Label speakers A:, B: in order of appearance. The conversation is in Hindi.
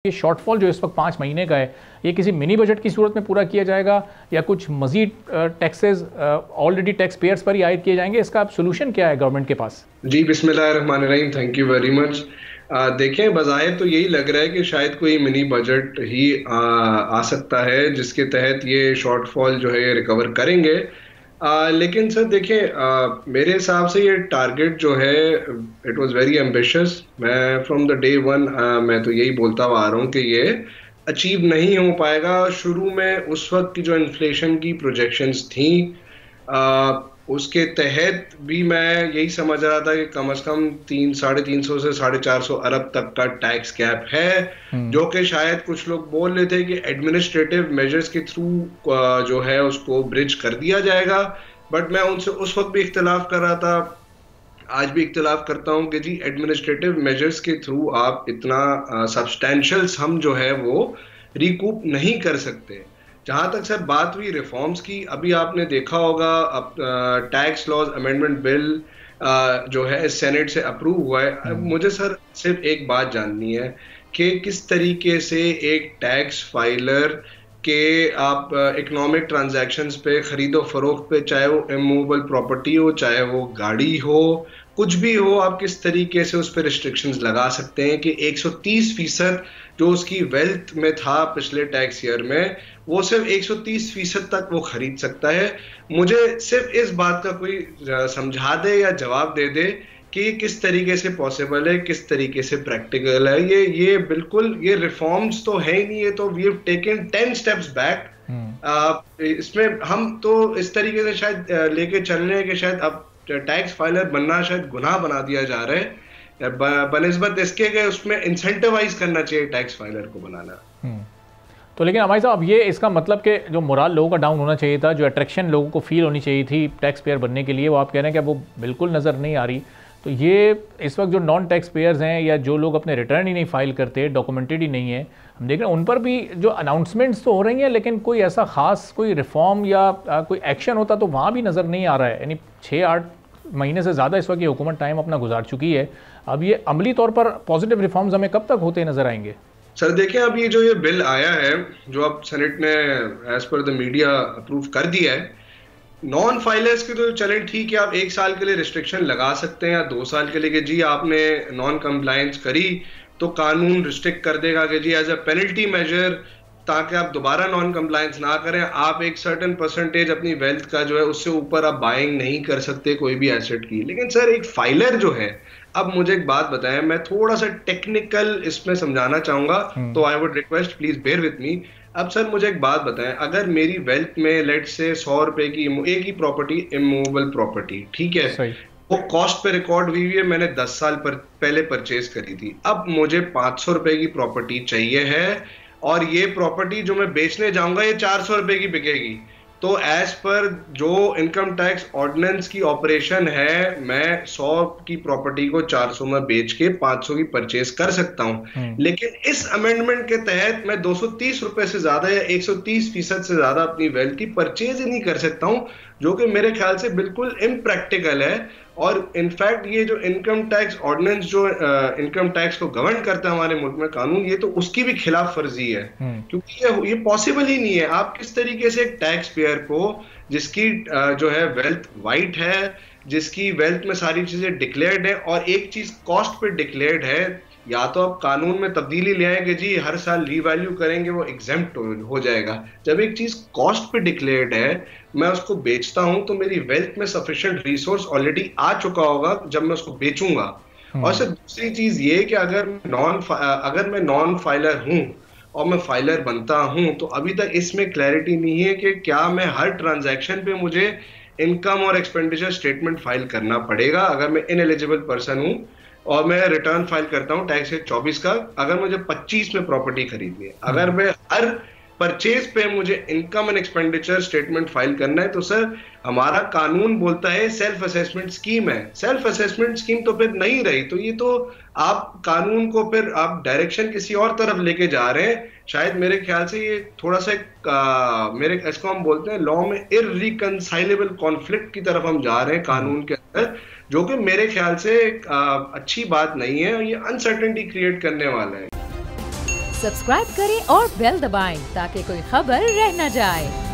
A: ये शॉर्टफॉल जो इस वक्त 5 महीने का है, ये किसी मिनी बजट की सूरत में पूरा किया जाएगा या कुछ मजीद टैक्सेस ऑलरेडी टैक्स पेयर्स पर ही आयद किए जाएंगे? इसका सोल्यूशन क्या है गवर्नमेंट के पास?
B: जी, बिस्मिल्लाहिर्रहमानिर्रहीम। Thank you very much. देखें, बज़ाहिर तो यही लग रहा है कि शायद कोई मिनी बजट ही आ सकता है जिसके तहत ये शॉर्टफॉल जो है ये रिकवर करेंगे। लेकिन सर देखें, मेरे हिसाब से ये टारगेट जो है इट वाज वेरी एम्बिशियस। मैं फ्रॉम द डे वन मैं तो यही बोलता हुआ आ रहा हूँ कि ये अचीव नहीं हो पाएगा। शुरू में उस वक्त की जो इन्फ्लेशन की प्रोजेक्शंस थी उसके तहत भी मैं यही समझ रहा था कि कम से कम 300-350 से 450 अरब तक का टैक्स गैप है, जो कि शायद कुछ लोग बोल रहे थे कि एडमिनिस्ट्रेटिव मेजर्स के थ्रू जो है उसको ब्रिज कर दिया जाएगा। बट मैं उनसे उस वक्त भी इख्तिलाफ कर रहा था, आज भी इख्तिलाफ करता हूं कि जी एडमिनिस्ट्रेटिव मेजर्स के थ्रू आप इतना सब्सटैंशियल सम जो है वो रिकूप नहीं कर सकते। जहां तक सर बात हुई रिफॉर्म्स की, अभी आपने देखा होगा अब टैक्स लॉज अमेंडमेंट बिल जो है सेनेट से अप्रूव हुआ है। अब मुझे सर सिर्फ एक बात जाननी है कि किस तरीके से एक टैक्स फाइलर के आप इकोनॉमिक ट्रांजैक्शंस पे, खरीदो फरोख्त पे, चाहे वो इमूवेबल प्रॉपर्टी हो, चाहे वो गाड़ी हो, कुछ भी हो, आप किस तरीके से उस पर रिस्ट्रिक्शंस लगा सकते हैं कि 130% जो उसकी वेल्थ में था पिछले टैक्स ईयर में, वो सिर्फ 130% तक वो खरीद सकता है। मुझे सिर्फ इस बात का कोई समझा दे या जवाब दे दे कि किस तरीके से पॉसिबल है, किस तरीके से प्रैक्टिकल है। ये बिल्कुल ये रिफॉर्म्स तो है ही नहीं, ये तो we have taken 10 steps back. इसमें हम तो इस तरीके से शायद लेके चल रहे हैं कि शायद अब टैक्स फाइलर बनना शायद गुनाह बना दिया जा रहा है, बनिस्बत इसके कि उसमें इंसेंटिवाइज करना चाहिए टैक्स फाइलर को बनाना।
A: तो लेकिन हमारे साहब, ये इसका मतलब कि जो मोराल लोगों का डाउन होना चाहिए था, जो अट्रैक्शन लोगों को फील होनी चाहिए थी टैक्स पेयर बनने के लिए, वो आप कह रहे हैं कि वो बिल्कुल नज़र नहीं आ रही। तो ये इस वक्त जो नॉन टैक्स पेयर्स हैं या जो लोग अपने रिटर्न ही नहीं फाइल करते, डॉक्यूमेंटेड ही नहीं है, हम देख रहे हैं उन पर भी जो अनाउंसमेंट्स तो हो रही हैं, लेकिन कोई ऐसा खास कोई रिफॉर्म या कोई एक्शन होता तो वहाँ भी नज़र नहीं आ रहा है। यानी 6-8 महीने से ज़्यादा इस वक्त ये हुकूमत टाइम अपना गुजार चुकी है। अब ये अमली तौर पर पॉजिटिव रिफॉर्म्स हमें कब तक होते नज़र आएंगे?
B: सर देखें, अब ये जो ये बिल आया है जो अब सेनेट ने as per the media approve कर दिया है, नॉन फाइलर्स के तो चलें ठीक है, आप 1 साल के लिए रिस्ट्रिक्शन लगा सकते हैं या 2 साल के लिए कि जी आपने नॉन कंप्लायंस करी तो कानून रिस्ट्रिक्ट कर देगा कि जी एज अ पेनल्टी मेजर, ताकि आप दोबारा नॉन कंप्लायंस ना करें, आप एक सर्टेन परसेंटेज अपनी वेल्थ का जो है उससे ऊपर आप बाइंग नहीं कर सकते कोई भी एसेट की। लेकिन सर एक फाइलर जो है, अब मुझे एक बात बताएं, मैं थोड़ा सा टेक्निकल इसमें समझाना चाहूंगा, तो I would request please bear with me. अब सर मुझे एक बात बताएं, अगर मेरी वेल्थ में लेट से 100 रुपए की एक ही प्रॉपर्टी, इमूवेबल प्रॉपर्टी, ठीक है, वो कॉस्ट पे रिकॉर्ड हुई है, मैंने 10 साल पहले परचेज करी थी, अब मुझे 500 रुपए की प्रॉपर्टी चाहिए है और ये प्रॉपर्टी जो मैं बेचने जाऊंगा ये 400 रुपए की बिकेगी, तो एज पर जो इनकम टैक्स ऑर्डिनेंस की ऑपरेशन है, मैं 100 की प्रॉपर्टी को 400 में बेच के 500 की परचेज कर सकता हूं। लेकिन इस अमेंडमेंट के तहत मैं 230 रुपए से ज्यादा या 130% से ज्यादा अपनी वेल्थ की परचेज ही नहीं कर सकता हूं, जो कि मेरे ख्याल से बिल्कुल इम्प्रैक्टिकल है। और इनफैक्ट ये जो इनकम टैक्स ऑर्डिनेंस जो इनकम टैक्स को गवर्न करता है हमारे मुल्क में कानून, ये तो उसकी भी खिलाफ वर्जी है, क्योंकि ये पॉसिबल ही नहीं है। आप किस तरीके से एक टैक्स पेयर को जिसकी जो है वेल्थ वाइट है, जिसकी वेल्थ में सारी चीजें डिक्लेयर्ड है और एक चीज कॉस्ट पे डिक्लेयर्ड है, या तो आप कानून में तब्दीली ले आएंगे जी हर साल रीवैल्यू करेंगे, वो एग्जेम्प्ट हो जाएगा। जब एक चीज कॉस्ट पे डिक्लेयर्ड है, मैं उसको बेचता हूं तो मेरी वेल्थ में सफिशिएंट रिसोर्स ऑलरेडी आ चुका होगा जब मैं उसको बेचूंगा। और सर दूसरी चीज ये कि अगर मैं नॉन फाइलर हूं और मैं फाइलर बनता हूं, तो अभी तक इसमें क्लैरिटी नहीं है कि क्या मैं हर ट्रांजैक्शन पे मुझे इनकम और एक्सपेंडिचर स्टेटमेंट फाइल करना पड़ेगा। अगर मैं इनएलिजिबल पर्सन हूं और मैं रिटर्न फाइल करता हूं टैक्स 24 का, अगर मुझे 25 में प्रॉपर्टी खरीदनी है, अगर मैं हर परचेज पे मुझे income and expenditure statement file करना है, तो सर हमारा कानून बोलता है सेल्फ असेसमेंट स्कीम है। सेल्फ असेसमेंट स्कीम तो फिर नहीं रही, तो ये तो आप कानून को फिर आप डायरेक्शन किसी और तरफ लेके जा रहे हैं। शायद मेरे ख्याल से ये थोड़ा सा मेरे इसको हम बोलते हैं लॉ में इररिकंसाइलेबल कॉन्फ्लिक्ट की तरफ हम जा रहे हैं कानून के अंदर, जो कि मेरे ख्याल से अच्छी बात नहीं है, ये अनसर्टेनिटी क्रिएट करने वाला है।
C: सब्सक्राइब करें और बेल दबाएं ताकि कोई खबर रह न जाए।